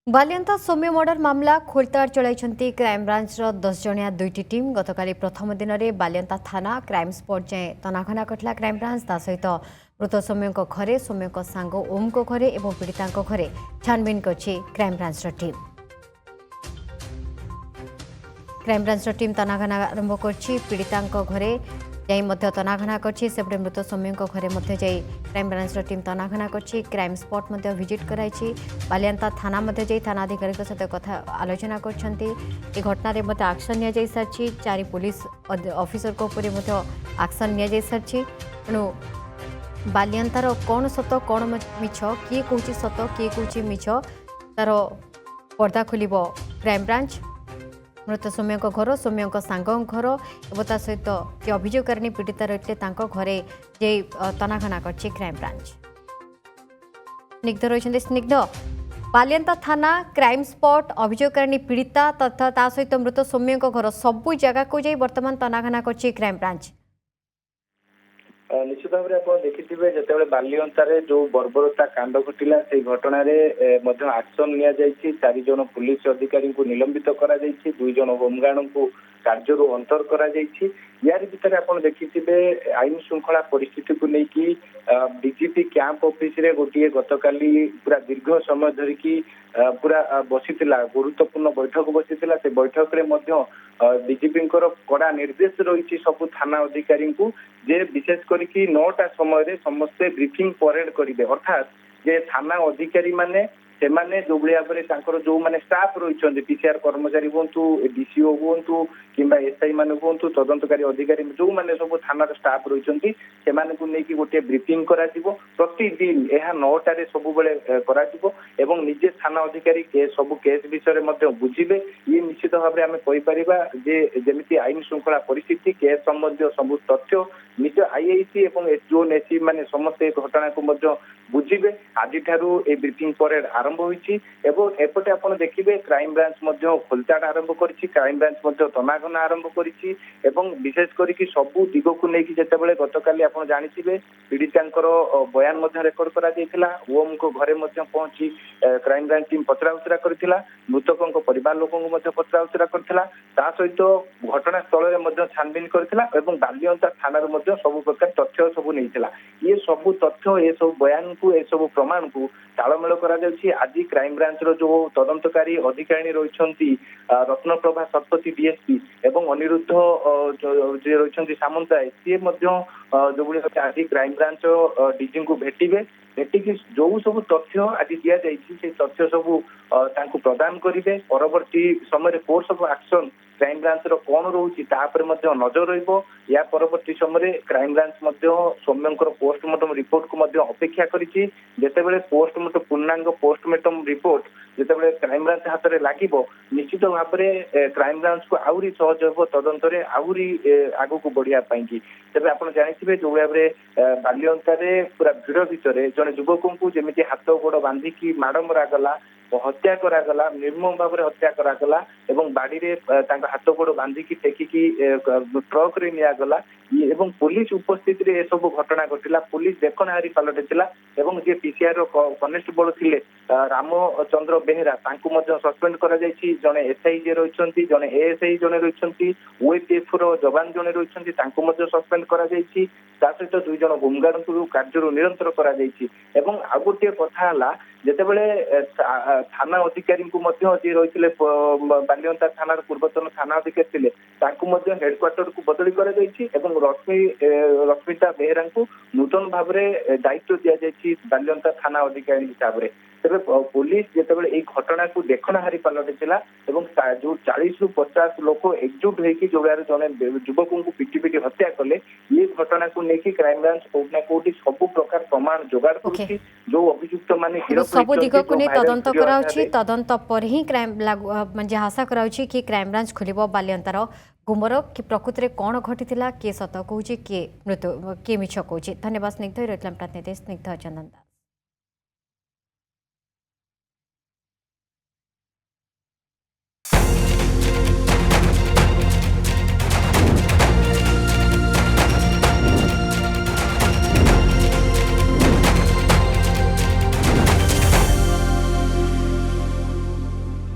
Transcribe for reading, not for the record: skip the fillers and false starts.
बालियंता सौम्य murder मामला खोलताड़ चलाई crime branch 10 जणिया दुईटी team गतकाली प्रथम दिन में बालियंता थाना क्राइम स्पॉट जाए तनाघना करथिला क्राइमब्रांच सहित मृत सौम्य घरे सौम्य सांग ओम घरे और पीड़िता घरे छानबीन करछि क्राइमब्रांच टीम। क्राइमब्रांच टीम तनाघना आरंभ करछि पीड़िता घरे जाई तनाघना करछि सेपटे मृत सौम्य घरे जाई क्राइमब्रांच टीम तनाघना करछि क्राइम स्पॉट विजिट कराई बालियंता थाना जाई थानाधिकारी सहित कथा आलोचना कर घटना रे एक्शन निया जाई सारछि 4 पुलिस ऑफिसर को ऊपर एक्शन निया जाई सारछि। तेणु बालियंतार कौन सत कौन मिछ किए कहूँ सत किए कहूँ मिछ तार पर्दा खोलिब क्राइमब्रांच। मृत सौम्य घर सौम्य सांग घर और सहित जे अभियोगकारिणी पीड़िता रही घरे जे तनाघना करछि क्राइमब्रांच। स्निग्ध रही स्निग्ध बालियंता थाना क्राइम स्पॉट अभियोगकारिणी पीड़िता तथा सहित मृत सौम्य घर सबू जगह को जाई वर्तमान तनाघना करछि क्राइमब्रांच। निश्चित भाव में आप देखिए जिते बालियंतारे जो बर्बरता कांड घटिला से घटना एक्शन नि 4 जन पुलिस अधिकारी को निलंबित करा 2 जन होमगार्ड को कार्य अंतर करा यार भितर आप देखिए आईन श्रृंखला परिस्थिति को लेकिन डीजीपी कैंप ऑफिस रे गोटे गतकाली पूरा दीर्घ समय धरिकी पूरा बसी गुरुत्वपूर्ण बैठक बसी से बैठक रे डीजीपी कड़ा निर्देश रही सबू थाना अधिकारी को जे विशेष करके 9टा समय समस्ते ब्रीफिंग परेड करेंगे अर्थात जे थाना अधिकारी माने सेमाने जो भाव जो मैंने स्टाफ रही पीसीआर कर्मचारी हूँ डीसीओ हूँ कि एसआई मान हूँ तदंतकारी अधिकारी जो मैंने सब थाना स्टाफ रही से गोटे ब्रीफिंग प्रतिदिन यह 9टारे सब एवं निजे थाना अधिकारी सब केस विषय में बुझे ये निश्चित भाव में आम कहीपर जमी आईन श्रृंखला परिस्थिति केस संबंधी सब तथ्य निज आईआईसी और जोन एससी माने समस्त घटना को बुझे आज ब्रीफिंग परेड आरंभ होती एपटे आप देखिए क्राइमब्रांच खोलताड़ आरंभ कर क्राइम ब्रांच तनाघना आरंभ कर विशेष करके सबू दिग को लेकिन जिते गतकाली आप जाथे पीड़िता बयान रेकर्ड करा ओम को घरे पहुंची क्राइम ब्रांच टीम पचराउचरा कर मृतकों परिवार लोक पचराउचरा कर सहित घटनास्थल में छानबीन कर बालियंता थाना सब प्रकार तथ्य सब नहीं ये सब तथ्य ये सब बयान को ये सब प्रमाण को तालमेल करा आज क्राइम ब्रांच रो जो तदंतकारी अधिकारी रही रत्नप्रभा शतपथी डीएसपी एवं अनिरुद्ध जे रही सामंतराय सी जो आज क्राइम ब्रांच डीजी को भेटे भेटिकी जो सब तथ्य आज दि जाए तथ्य सब प्रदान करेंगे परवर्ती समय course of action crime branch कौन रोचे नजर या परवर्ती समय क्राइम ब्रांच सौम्य पोस्टमार्टम रिपोर्ट को अपेक्षा करें पोस्टमार्टम पूर्णांग पोस्टमार्टम रिपोर्ट जिते क्राइम ब्रांच हाथ में लगे निश्चित भाव में क्राइम ब्रांच को आहरी सहज हो तदंत आहरी आग को बढ़ापी तेज आप जानते जो भाव में बालियंतारे पूरा भिड़ भितर जड़े युवक को जमी हाथ गोड़ बांधिकी माड़ मरा गला हत्या करागला निर्मम भाव में हत्या करागला एवं बाड़ी रे हाथ गोड़ बांधिकी टेकिकी ट्रक रे नियागला एवं पुलिस उपस्थित रे सब घटना घटिला पुलिस देखनाहारी पलटिला एवं जे पीसीआर कनेस्टेबल थिले रामचंद्र बेहेरा सस्पेंड करा जड़े एसआई जे रही जड़े एएसआई जड़े रही ओएपीएफ रो जवान जड़े रही सस्पेंड करा सहित 2 जन होमगार्ड को कार्य निरंतर करा आ गोटे कथा जिते थाना अधिकारी जी रही बालियंता थाना पूर्वतन थाना अधिकारी थे हेडक्वार्टर को बदली कर रश्मिता बेहेरा को नूतन भाव में दायित्व दि जाए बालियंता थाना अधिकारी हिसाब से तेज पुलिस जिते घटना को देखनाहारी पलटिला जो 40 ରୁ 50 लोक एकजुट होकर जो जड़े युवकों को पिटी पिटी हत्या कले ये घटना को लेकिन क्राइम ब्रांच कौटना कौटी सब प्रकार प्रमाण जोगाड़ कर जो अभियुक्त माने सब दिग को नहीं तदंत कराउछि तदंत पर ही क्राइम म्हणजे आशा कराउछि कि क्राइम ब्रांच खोलिबो बालियंतार गुमर कि प्रकृति में कौन घटी किए सत कहूँ किए मृत्यु किए मिछ कहूँ। धन्यवाद स्निग्ध रही प्रतिनिधि स्निग्ध चंदन।